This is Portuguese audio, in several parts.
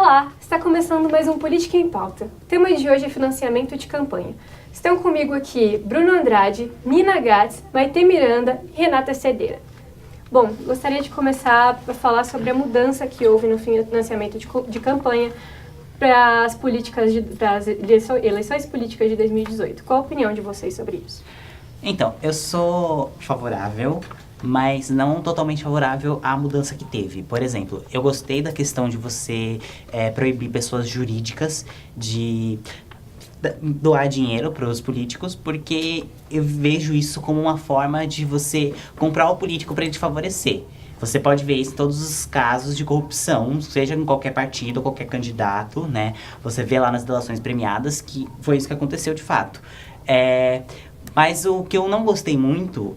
Olá, está começando mais um Política em Pauta. O tema de hoje é financiamento de campanha. Estão comigo aqui Bruno Andrade, Nina Gatz, Maite Miranda e Renata Cedeira. Bom, gostaria de começar a falar sobre a mudança que houve no financiamento de campanha para as eleições políticas de 2018. Qual a opinião de vocês sobre isso? Então, eu sou favorável, mas não totalmente favorável à mudança que teve. Por exemplo, eu gostei da questão de você proibir pessoas jurídicas de doar dinheiro para os políticos, porque eu vejo isso como uma forma de você comprar o político para ele te favorecer. Você pode ver isso em todos os casos de corrupção, seja em qualquer partido, qualquer candidato, né? Você vê lá nas delações premiadas que foi isso que aconteceu de fato. Mas o que eu não gostei muito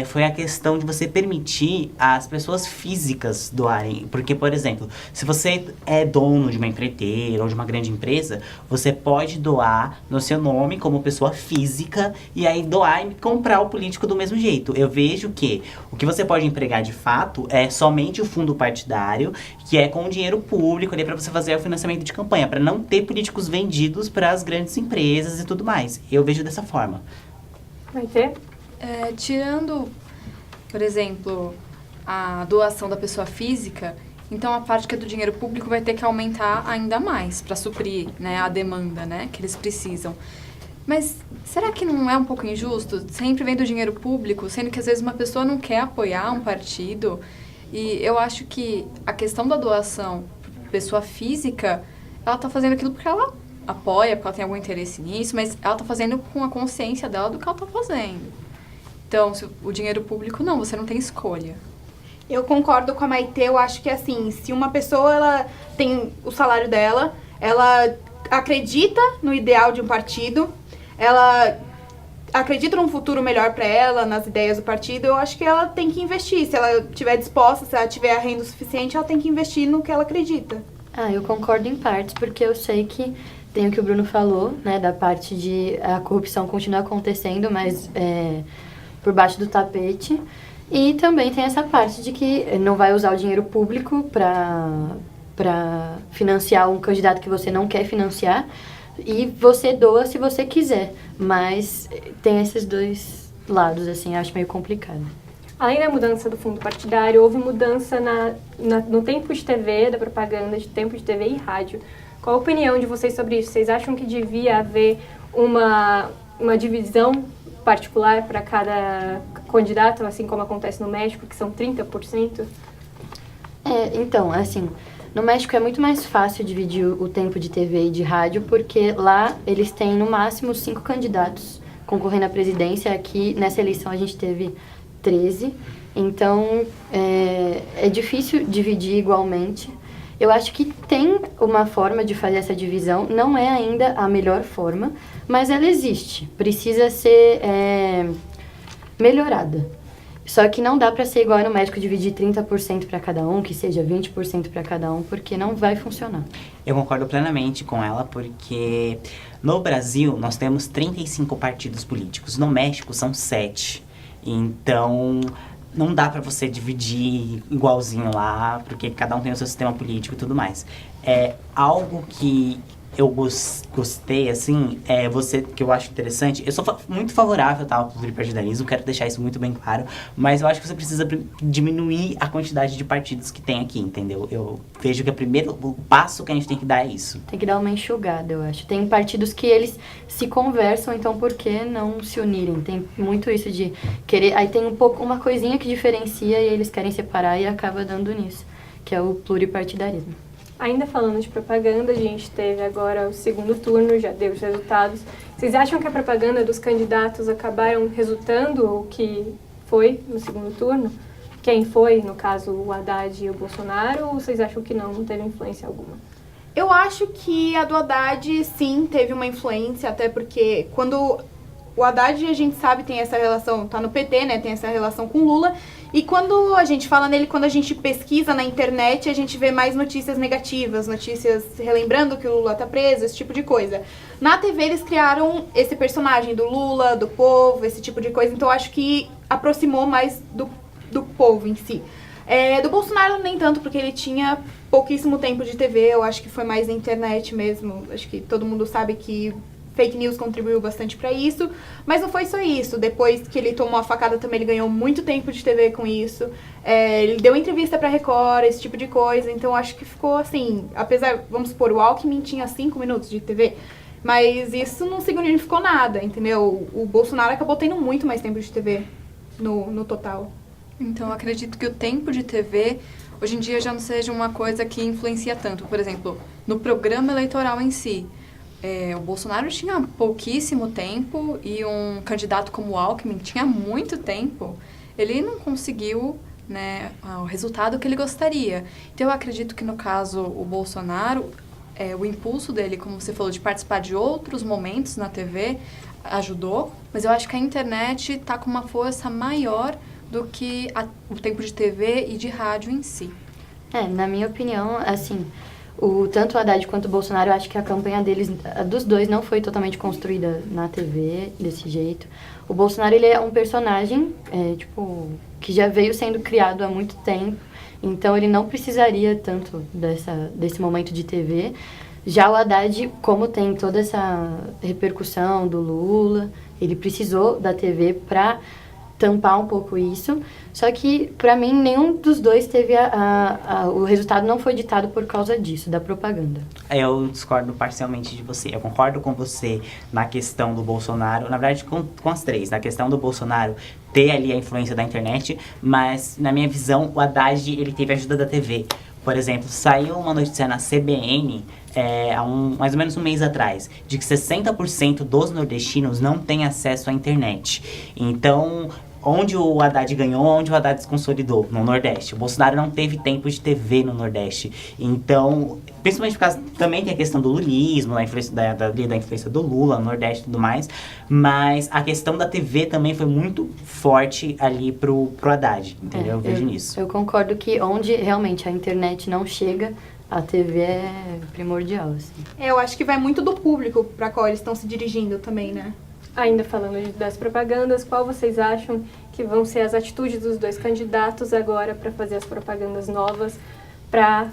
foi a questão de você permitir as pessoas físicas doarem. Porque, por exemplo, se você é dono de uma empreiteira ou de uma grande empresa, você pode doar no seu nome como pessoa física e aí doar e comprar o político do mesmo jeito. Eu vejo que o que você pode empregar de fato é somente o fundo partidário, que é com dinheiro público ali para você fazer o financiamento de campanha, para não ter políticos vendidos para as grandes empresas e tudo mais. Eu vejo dessa forma. Vai ter? Tirando, por exemplo, a doação da pessoa física, então a parte que é do dinheiro público vai ter que aumentar ainda mais para suprir, né, a demanda, né, que eles precisam. Mas será que não é um pouco injusto? Sempre vem do dinheiro público, sendo que às vezes uma pessoa não quer apoiar um partido. E eu acho que a questão da doação pessoa física, ela está fazendo aquilo porque ela apoia, porque ela tem algum interesse nisso, mas ela tá fazendo com a consciência dela do que ela tá fazendo. Então, se o dinheiro público, não, você não tem escolha. Eu concordo com a Maite, eu acho que assim, se uma pessoa ela tem o salário dela, ela acredita no ideal de um partido, ela acredita num futuro melhor para ela, nas ideias do partido, eu acho que ela tem que investir. Se ela estiver disposta, se ela tiver a renda suficiente, ela tem que investir no que ela acredita. Eu concordo em partes, porque eu sei que tem o que o Bruno falou, né, da parte de a corrupção continua acontecendo, mas por baixo do tapete. E também tem essa parte de que não vai usar o dinheiro público para financiar um candidato que você não quer financiar. E você doa se você quiser. Mas tem esses dois lados, assim, eu acho meio complicado. Além da mudança do fundo partidário, houve mudança no tempo de TV, da propaganda de tempo de TV e rádio. Qual a opinião de vocês sobre isso? Vocês acham que devia haver uma divisão particular para cada candidato, assim como acontece no México, que são 30%? Então, assim, no México é muito mais fácil dividir o tempo de TV e de rádio, porque lá eles têm no máximo 5 candidatos concorrendo à presidência. Aqui, nessa eleição, a gente teve 13. Então, é difícil dividir igualmente. Eu acho que tem uma forma de fazer essa divisão, não é ainda a melhor forma, mas ela existe, precisa ser melhorada. Só que não dá para ser igual no México, dividir 30% para cada um, que seja 20% para cada um, porque não vai funcionar. Eu concordo plenamente com ela, porque no Brasil nós temos 35 partidos políticos, no México são 7. Então, não dá pra você dividir igualzinho lá, porque cada um tem o seu sistema político e tudo mais. Algo que eu gostei, assim, que eu acho interessante. Eu sou muito favorável, tá, ao pluripartidarismo, quero deixar isso muito bem claro, mas eu acho que você precisa diminuir a quantidade de partidos que tem aqui, entendeu? Eu vejo que o passo que a gente tem que dar é isso. Tem que dar uma enxugada, eu acho. Tem partidos que eles se conversam, então por que não se unirem? Tem muito isso de querer... Aí tem uma coisinha que diferencia e eles querem separar e acaba dando nisso, que é o pluripartidarismo. Ainda falando de propaganda, a gente teve agora o segundo turno, já deu os resultados. Vocês acham que a propaganda dos candidatos acabaram resultando o que foi no segundo turno? Quem foi, no caso, o Haddad e o Bolsonaro, ou vocês acham que não teve influência alguma? Eu acho que a do Haddad, sim, teve uma influência, até porque quando o Haddad, a gente sabe, tem essa relação, tá no PT, né, tem essa relação com Lula, e quando a gente fala nele, quando a gente pesquisa na internet, a gente vê mais notícias negativas, notícias relembrando que o Lula tá preso, esse tipo de coisa. Na TV eles criaram esse personagem do Lula, do povo, esse tipo de coisa, então eu acho que aproximou mais do povo em si. Do Bolsonaro nem tanto, porque ele tinha pouquíssimo tempo de TV, eu acho que foi mais na internet mesmo. Acho que todo mundo sabe que fake news contribuiu bastante pra isso, mas não foi só isso. Depois que ele tomou a facada também, ele ganhou muito tempo de TV com isso. Ele deu entrevista pra Record, esse tipo de coisa, então acho que ficou assim, apesar, vamos supor, o Alckmin tinha 5 minutos de TV, mas isso não significou nada, entendeu? O Bolsonaro acabou tendo muito mais tempo de TV no total. Então, eu acredito que o tempo de TV, hoje em dia, já não seja uma coisa que influencia tanto. Por exemplo, no programa eleitoral em si, o Bolsonaro tinha pouquíssimo tempo e um candidato como o Alckmin tinha muito tempo. Ele não conseguiu, né, o resultado que ele gostaria. Então, eu acredito que, no caso, o Bolsonaro, o impulso dele, como você falou, de participar de outros momentos na TV, ajudou. Mas eu acho que a internet está com uma força maior do que o tempo de TV e de rádio em si. Na minha opinião, assim, tanto o Haddad quanto o Bolsonaro, eu acho que a campanha deles, a dos dois, não foi totalmente construída na TV, desse jeito. O Bolsonaro, ele é um personagem, que já veio sendo criado há muito tempo, então ele não precisaria tanto desse momento de TV. Já o Haddad, como tem toda essa repercussão do Lula, ele precisou da TV para tampar um pouco isso, só que pra mim nenhum dos dois teve o resultado não foi ditado por causa disso, da propaganda. Eu discordo parcialmente de você. Eu concordo com você na questão do Bolsonaro, na verdade com as três, na questão do Bolsonaro ter ali a influência da internet, mas na minha visão o Haddad, ele teve a ajuda da TV. Por exemplo, saiu uma notícia na CBN, há mais ou menos um mês atrás, de que 60% dos nordestinos não têm acesso à internet. Então, onde o Haddad ganhou, onde o Haddad se consolidou? No Nordeste. O Bolsonaro não teve tempo de TV no Nordeste. Então, principalmente por causa, também tem a questão do lulismo, da influência do Lula no Nordeste e tudo mais, mas a questão da TV também foi muito forte ali pro Haddad, entendeu? Eu vejo nisso. Eu concordo que onde realmente a internet não chega, a TV é primordial, assim. Eu acho que vai muito do público para qual eles estão se dirigindo também, né? Ainda falando das propagandas, qual vocês acham que vão ser as atitudes dos dois candidatos agora para fazer as propagandas novas, para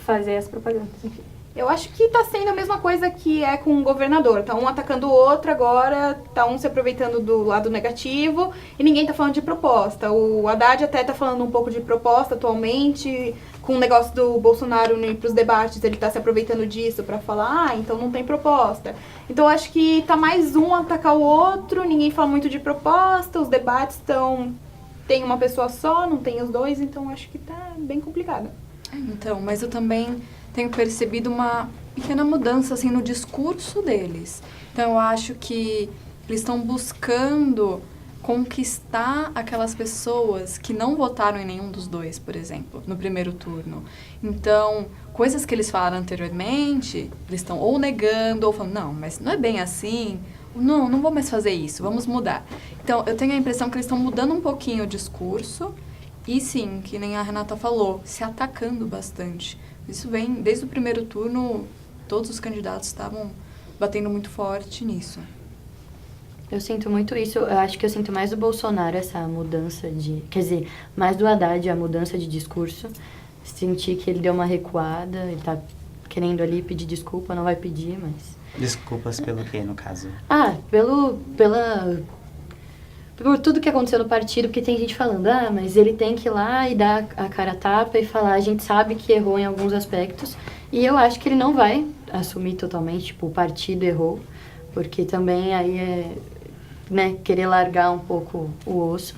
fazer as propagandas, enfim? Eu acho que tá sendo a mesma coisa que é com o governador. Tá um atacando o outro agora, tá um se aproveitando do lado negativo e ninguém tá falando de proposta. O Haddad até tá falando um pouco de proposta atualmente, com o negócio do Bolsonaro não ir pros debates, ele tá se aproveitando disso pra falar, então não tem proposta. Então eu acho que tá mais um atacar o outro, ninguém fala muito de proposta, os debates tem uma pessoa só, não tem os dois, então acho que tá bem complicado. Então, mas eu também tenho percebido uma pequena mudança assim no discurso deles. Então eu acho que eles estão buscando conquistar aquelas pessoas que não votaram em nenhum dos dois, por exemplo, no primeiro turno. Então, coisas que eles falaram anteriormente, eles estão ou negando ou falando, não, mas não é bem assim, não vou mais fazer isso, vamos mudar. Então, eu tenho a impressão que eles estão mudando um pouquinho o discurso e sim, que nem a Renata falou, se atacando bastante. Isso vem desde o primeiro turno, todos os candidatos estavam batendo muito forte nisso. Eu sinto muito isso, eu acho que eu sinto mais do Bolsonaro essa mudança quer dizer, mais do Haddad a mudança de discurso. Senti que ele deu uma recuada, ele tá querendo ali pedir desculpa, não vai pedir, mas... Desculpas pelo quê, no caso? Por tudo que aconteceu no partido, porque tem gente falando, mas ele tem que ir lá e dar a cara a tapa e falar, a gente sabe que errou em alguns aspectos, e eu acho que ele não vai assumir totalmente, tipo, o partido errou, porque também aí é, querer largar um pouco o osso.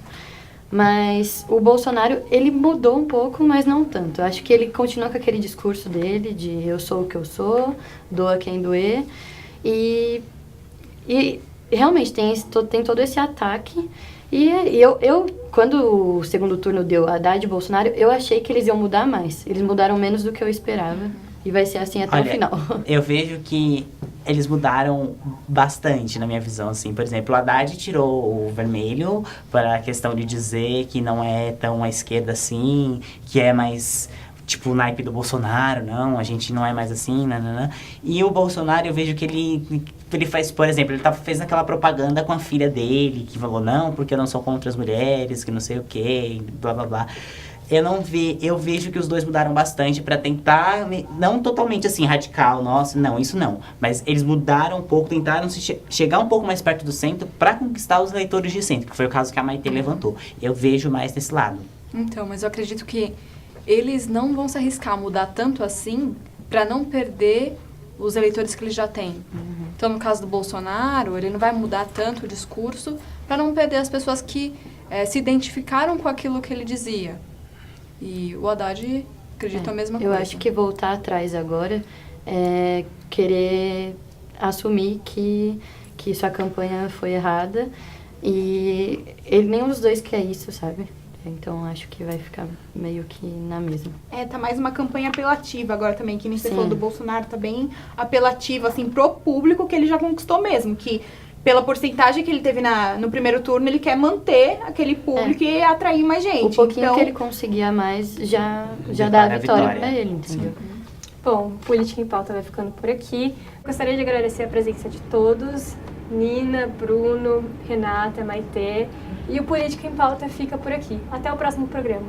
Mas o Bolsonaro, ele mudou um pouco, mas não tanto. Eu acho que ele continua com aquele discurso dele de eu sou o que eu sou, doa quem doer. E realmente tem todo esse ataque. E eu, quando o segundo turno deu Haddad e Bolsonaro, eu achei que eles iam mudar mais. Eles mudaram menos do que eu esperava. E vai ser assim até o final. Eu vejo que eles mudaram bastante, na minha visão, assim. Por exemplo, o Haddad tirou o vermelho para a questão de dizer que não é tão à esquerda assim, que é mais, tipo, o naipe do Bolsonaro, não, a gente não é mais assim, nananã. E o Bolsonaro, eu vejo que ele faz, por exemplo, ele fez aquela propaganda com a filha dele, que falou, não, porque eu não sou contra as mulheres, que não sei o quê, blá, blá, blá. Eu vejo que os dois mudaram bastante pra tentar, não totalmente assim, radical, nossa, não, isso não. Mas eles mudaram um pouco, tentaram chegar um pouco mais perto do centro pra conquistar os leitores de centro, que foi o caso que a Maitê levantou. Eu vejo mais desse lado. Então, mas eu acredito que eles não vão se arriscar a mudar tanto assim para não perder os eleitores que eles já têm. Então, no caso do Bolsonaro, ele não vai mudar tanto o discurso para não perder as pessoas que se identificaram com aquilo que ele dizia. E o Haddad acredita a mesma coisa. Eu acho que voltar atrás agora é querer assumir que sua campanha foi errada e nenhum dos dois quer isso, sabe? Então, acho que vai ficar meio que na mesma. Tá mais uma campanha apelativa agora também, que nem você Sim. falou do Bolsonaro, tá bem apelativa, assim, pro público que ele já conquistou mesmo, que pela porcentagem que ele teve no primeiro turno, ele quer manter aquele público e atrair mais gente. O pouquinho então, que ele conseguir a mais já dá a Declara a vitória vitória. pra ele, entendeu? Bom, Política em Pauta vai ficando por aqui. Gostaria de agradecer a presença de todos, Nina, Bruno, Renata, Maitê. E o Política em Pauta fica por aqui. Até o próximo programa.